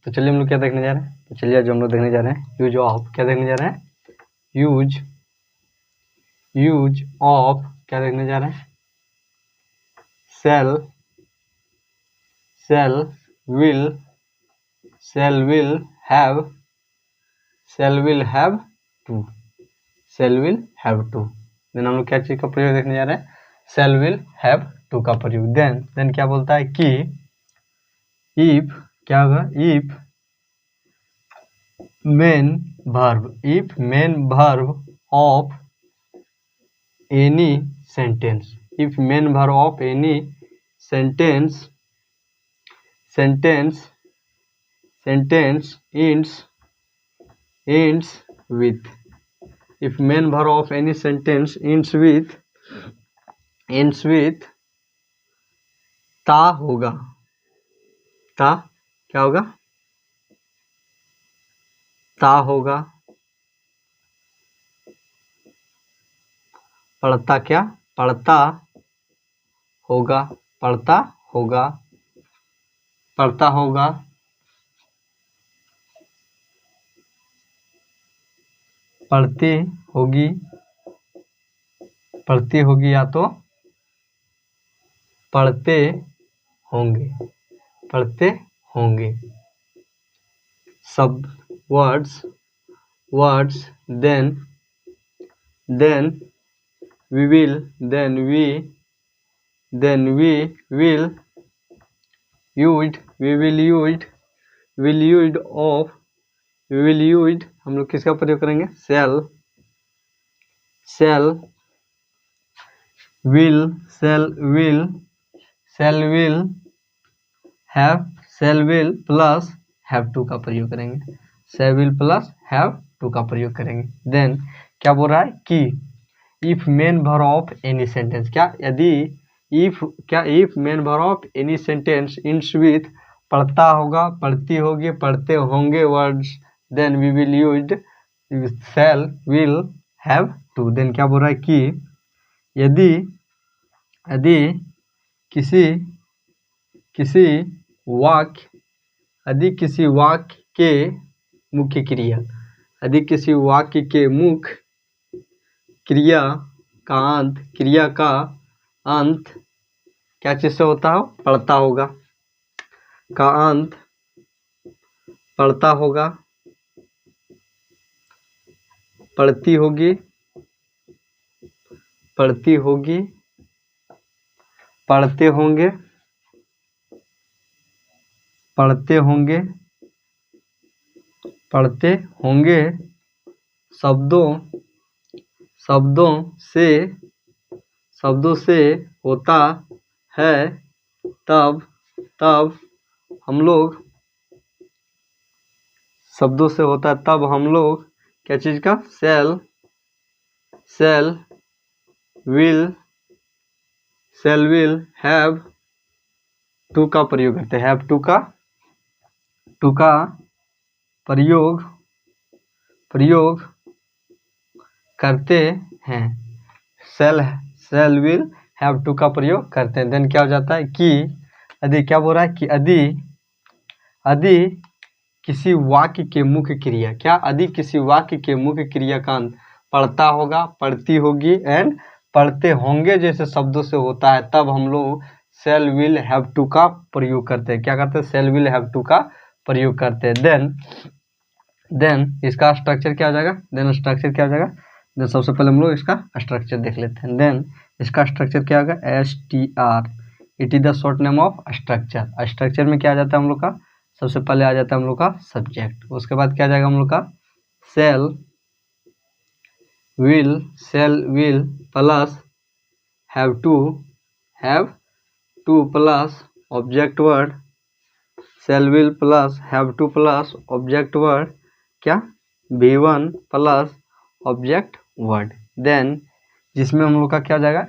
तो चलिए हम लोग क्या देखने जा रहे हैं, तो चलिए आज हम लोग देखने जा रहे हैं यूज ऑफ, क्या देखने जा रहे हैं, यूज ऑफ, क्या देखने जा रहे हैं, shall will have to. Then हम लोग क्या चीज का प्रयोग देखने जा रहे हैं, सेल विल हैव टू का प्रयोग। देन क्या बोलता है कि इफ, क्या होगा, if main verb of any sentence, if main verb of any sentence ends with, if main verb of any sentence ends with ता होगा, ता क्या होगा, ता होगा, पढ़ता, क्या पढ़ता होगा, पढ़ता होगा, पढ़ता होगा, पढ़ती होगी, पढ़ती होगी, या तो पढ़ते होंगे, पढ़ते होंगे। सब words then we will use हम लोग किसका प्रयोग करेंगे, shall will plus have to का प्रयोग करेंगे, shall will plus have to का प्रयोग करेंगे। देन क्या बोल रहा है कि if main verb of any sentence, क्या यदि if main verb of any sentence ends with पढ़ता होगा, पढ़ती होगी, पढ़ते होंगे words, then we will use shall will have to। Then क्या बोल रहा है कि यदि किसी वाक्य के मुख्य क्रिया, यदि किसी वाक्य के मुख्य क्रिया का अंत क्या चीज से होता हो, पढ़ता होगा, का अंत पढ़ता होगा, पढ़ती होगी, पढ़ते होंगे, पढ़ते होंगे शब्दों से होता है, तब हम लोग शब्दों से होता है, तब हम लोग क्या चीज का, shall will have to का प्रयोग करते हैं, have to का प्रयोग करते हैं, shall will have to का प्रयोग करते हैं। देन क्या हो जाता है कि यदि, क्या बोल रहा है कि यदि किसी वाक्य के मुख्य क्रिया, क्या यदि किसी वाक्य के मुख्य क्रिया का अंत पढ़ता होगा, पढ़ती होगी एंड पढ़ते होंगे जैसे शब्दों से होता है, तब हम लोग shall will have to का प्रयोग करते हैं, क्या करते हैं, shall will have to का प्रयोग करते हैं। देन इसका स्ट्रक्चर क्या हो जाएगा, देन सबसे पहले हम लोग इसका स्ट्रक्चर देख लेते हैं। देन इसका स्ट्रक्चर क्या होगा, STR, it is the short name of structure. Structure में क्या आ जाता है हम लोग का, सबसे पहले आ जाता है हम लोग का सब्जेक्ट, उसके बाद क्या आ जाएगा हम लोग का shall will plus have to plus object word, shall will plus have to plus object word, क्या V1 plus object word. Then जिसमें हम लोग का क्या हो जाएगा,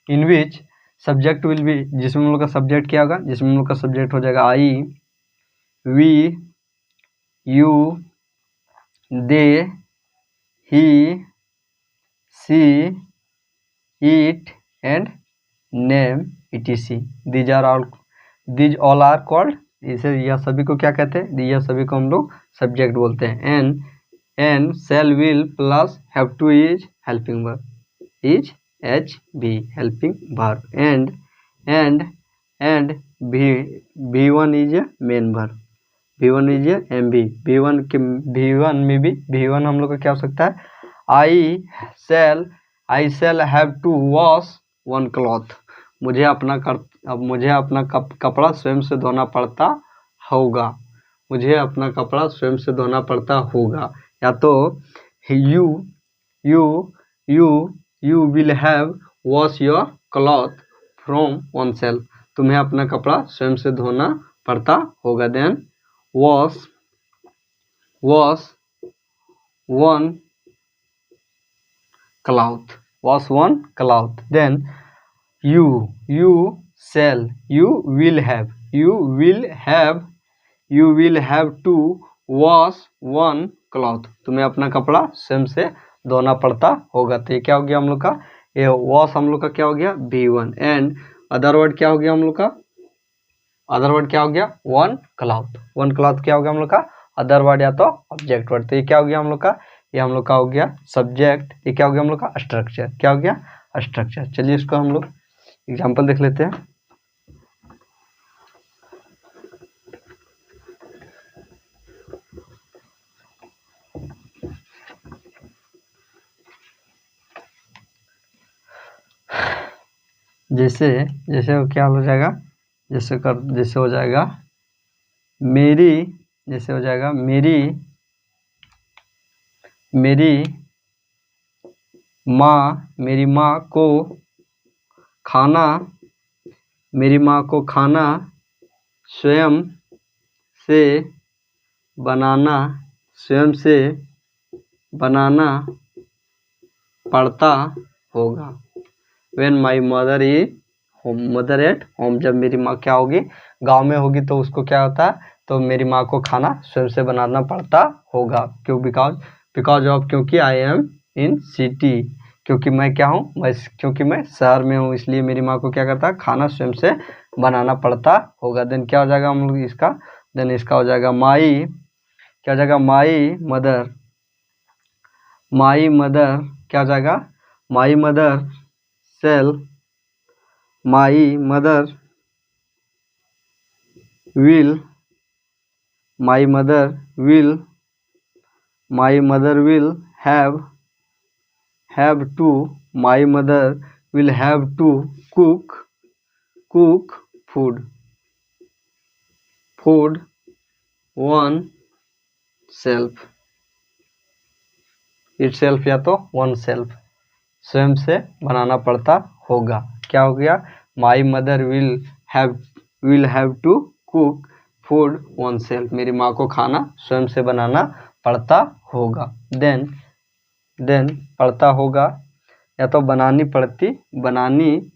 इन विच सब्जेक्ट विल बी, जिसमें हम लोग का सब्जेक्ट क्या होगा, जिसमें हम लोग का सब्जेक्ट हो जाएगा I, we, you, they, he, she, it and name, etc. These all are called इसे यह सभी को क्या कहते हैं? यह सभी को हम लोग सब्जेक्ट बोलते हैं। And shall will plus have to is helping verb, is H V helping verb, and भी one is a main verb, V1 is M V, V1 में भी V1 हम लोग का क्या हो सकता है? I shall have to wash one cloth, मुझे अपना कपड़ा स्वयं से धोना पड़ता होगा, मुझे अपना कपड़ा स्वयं से धोना पड़ता होगा। या तो you will have wash your cloth from one self, तुम्हें अपना कपड़ा स्वयं से धोना पड़ता होगा। Then was one cloth, then you will have to wash one cloth, तुम्हें अपना कपड़ा स्वयं से धोना पड़ता होगा। तो ये क्या हो गया हम लोग का? ये वॉश हम लोग का क्या हो गया? V1। एंड अदर वर्ड क्या हो गया हम लोग का? अदर वर्ड क्या हो गया? वन क्लॉथ क्या हो गया हम लोग का? अदर वर्ड या तो ऑब्जेक्ट वर्ड। तो ये क्या हो गया हम लोग का? ये हम लोग का हो गया सब्जेक्ट। ये क्या हो गया हम लोग का? स्ट्रक्चर। क्या हो गया? स्ट्रक्चर। चलिए इसको हम लोग एग्जाम्पल देख लेते हैं। जैसे वो क्या हो जाएगा? जैसे हो जाएगा मेरी, जैसे हो जाएगा मेरी माँ को खाना, मेरी माँ को खाना स्वयं से बनाना पड़ता होगा। When my mother is mother at home, जब मेरी माँ क्या होगी? गांव में होगी, तो उसको क्या होता है? तो मेरी माँ को खाना स्वयं से बनाना पड़ता होगा। क्यों? बिकॉज ऑफ, क्योंकि आई एम इन सिटी, क्योंकि मैं क्या हूँ? क्योंकि मैं शहर में हूँ, इसलिए मेरी माँ को क्या करता है? खाना स्वयं से बनाना पड़ता होगा। देन क्या हो जाएगा हम लोग इसका? देन इसका हो जाएगा क्या हो जाएगा? माई मदर क्या हो जाएगा? My mother will have to cook food one self, itself या तो one self, स्वयं से बनाना पड़ता होगा। क्या हो गया? My mother will have to cook food one self, मेरी माँ को खाना स्वयं से बनाना पड़ता होगा। देन पड़ता होगा या तो बनानी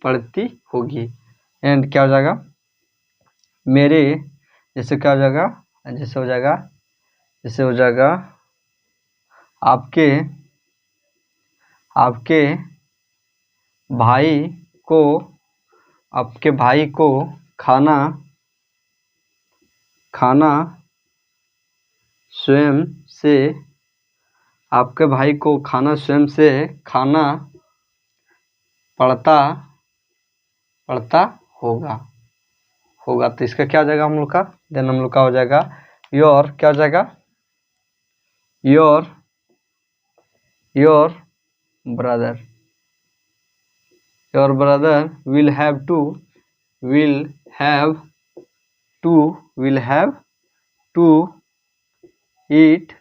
पड़ती होगी। एंड क्या हो जाएगा? मेरे, जैसे क्या हो जाएगा? जैसे हो जाएगा आपके भाई को खाना स्वयं से, आपके भाई को खाना स्वयं से खाना पड़ता होगा। तो इसका क्या हो जाएगा हम लोग का? देन हम लोग का हो जाएगा योर, क्या हो जाएगा? Your brother will have to eat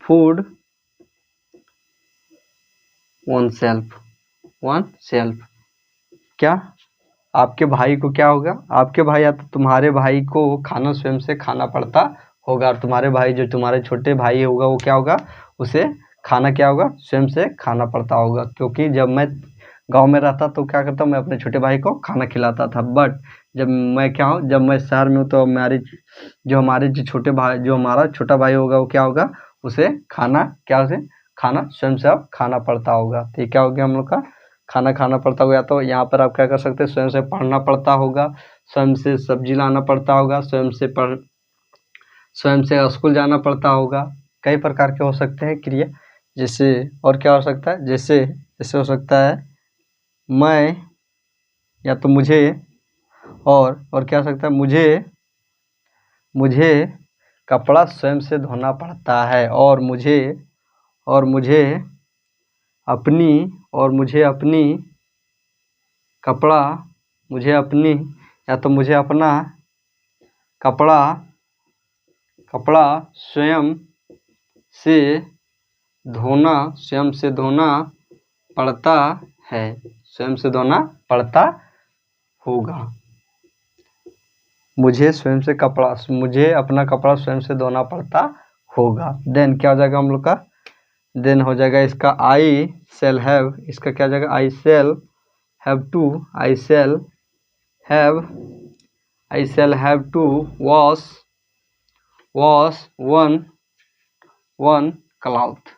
food oneself। क्या? आपके भाई को क्या होगा? आपके भाई या तो तुम्हारे भाई को खाना स्वयं से खाना पड़ता होगा, और तुम्हारे भाई, जो तुम्हारे छोटे भाई होगा, वो क्या होगा? उसे खाना क्या होगा? स्वयं से खाना पड़ता होगा। क्योंकि जब मैं गांव में रहता तो क्या करता, मैं अपने छोटे भाई को खाना खिलाता था। बट जब मैं क्या हूँ, जब मैं शहर में हूँ, तो हमारे छोटे भाई, जो हमारा छोटा भाई होगा, वो क्या होगा? उसे खाना स्वयं से अब खाना पड़ता होगा। तो ये क्या हो गया हम लोग का? खाना खाना पड़ता होगा, या तो यहाँ पर आप क्या कर सकते हैं, स्वयं से पढ़ना पड़ता होगा, स्वयं से सब्जी लाना पड़ता होगा, स्वयं से स्कूल जाना पड़ता होगा। कई प्रकार के हो सकते हैं क्रिया। जैसे और क्या हो सकता है, जैसे हो सकता है मैं, या तो मुझे, और क्या हो सकता है, मुझे कपड़ा स्वयं से धोना पड़ता है, और मुझे अपनी या तो मुझे अपना कपड़ा स्वयं से धोना पड़ता है, स्वयं से धोना पड़ता होगा। मुझे अपना कपड़ा स्वयं से धोना पड़ता होगा। देन क्या हो जाएगा हम लोग का, देन हो जाएगा इसका आई शैल हैव, इसका क्या हो जाएगा, I shall have to wash one cloth.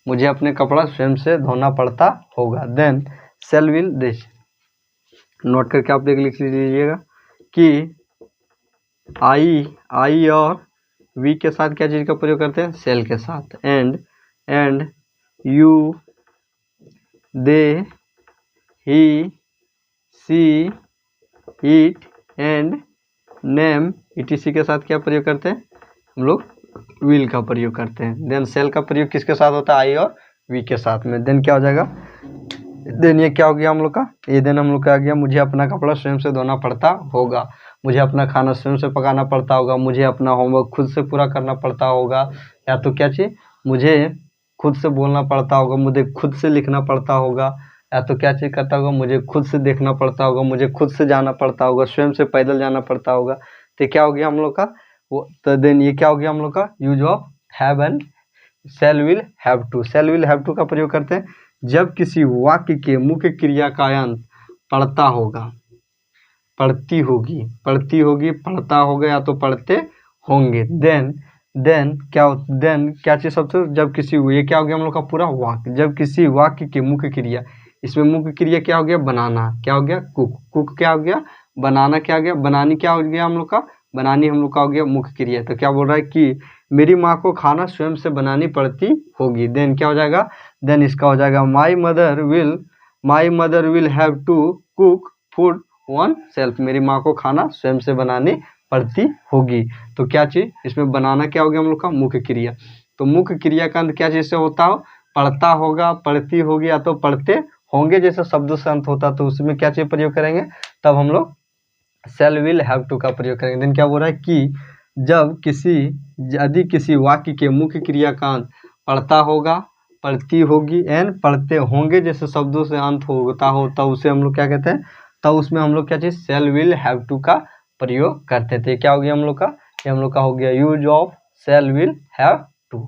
मुझे अपने कपड़ा स्वयं से धोना पड़ता होगा। Then shall will, this note करके आप लिख लीजिएगा कि आई और वी के साथ क्या चीज़ का प्रयोग करते हैं, शैल के साथ। And you, they, he, she, it and name etc के साथ क्या प्रयोग करते हैं, हम लोग विल का प्रयोग करते हैं। देन शैल का प्रयोग किसके साथ होता है, आई और वी के साथ में। देन क्या हो जाएगा, देन ये क्या हो गया हम लोग का, ये देन हम लोग का आ गया, मुझे अपना कपड़ा स्वयं से धोना पड़ता होगा, मुझे अपना खाना स्वयं से पकाना पड़ता होगा, मुझे अपना होमवर्क खुद से पूरा करना पड़ता होगा, या तो क्या चीज़, मुझे खुद से बोलना पड़ता होगा, मुझे खुद से लिखना पड़ता होगा, या तो क्या चीज़ करता होगा, मुझे खुद से देखना पड़ता होगा, मुझे खुद से जाना पड़ता होगा, स्वयं से पैदल जाना पड़ता होगा। तो क्या हो गया हम लोग का वो, तो देन ये क्या हो गया हम लोग का, use of have and shall will have to का प्रयोग करते हैं जब किसी वाक्य के मुख्य क्रिया का अंत पढ़ता होगा, पढ़ती होगी, पढ़ता होगा, या तो पढ़ते होंगे। देन क्या चीज़ सबसे, जब किसी, ये क्या हो गया हम लोग का पूरा वाक्य, जब किसी वाक्य की मुख्य क्रिया, इसमें मुख्य क्रिया क्या हो गया, बनाना, क्या हो गया, कुक क्या हो गया, बनाना क्या हो गया, बनानी क्या हो गया हम लोग का, बनानी हम लोग का हो गया मुख्य क्रिया। तो क्या बोल रहा है कि मेरी माँ को खाना स्वयं से बनानी पड़ती होगी। देन क्या हो जाएगा, देन इसका हो जाएगा my mother will have to cook food one self, मेरी माँ को खाना स्वयं से बनानी पड़ती होगी। तो क्या चीज़, इसमें बनाना क्या हो गया हम लोग का, मुख्य क्रिया। तो मुख्य क्रिया का अंत क्या चीज़ से होता हो, पढ़ता होगा, पढ़ती होगी, या तो पढ़ते होंगे जैसे शब्दों से अंत होता, तो उसमें क्या चीज़ प्रयोग करेंगे, तब हम लोग शैल विल हैव टू का प्रयोग करेंगे। देन क्या बोल रहा है कि यदि किसी वाक्य के मुख्य क्रिया का अंत पढ़ता होगा, पढ़ती होगी एंड पढ़ते होंगे जैसे शब्दों से अंत होता हो, तब उसे हम लोग क्या कहते हैं, तब उसमें हम लोग क्या चीज़, शैल विल हैव टू का प्रयोग करते थे। क्या हो गया हम लोग का, ये हम लोग का हो गया use of shall will have to.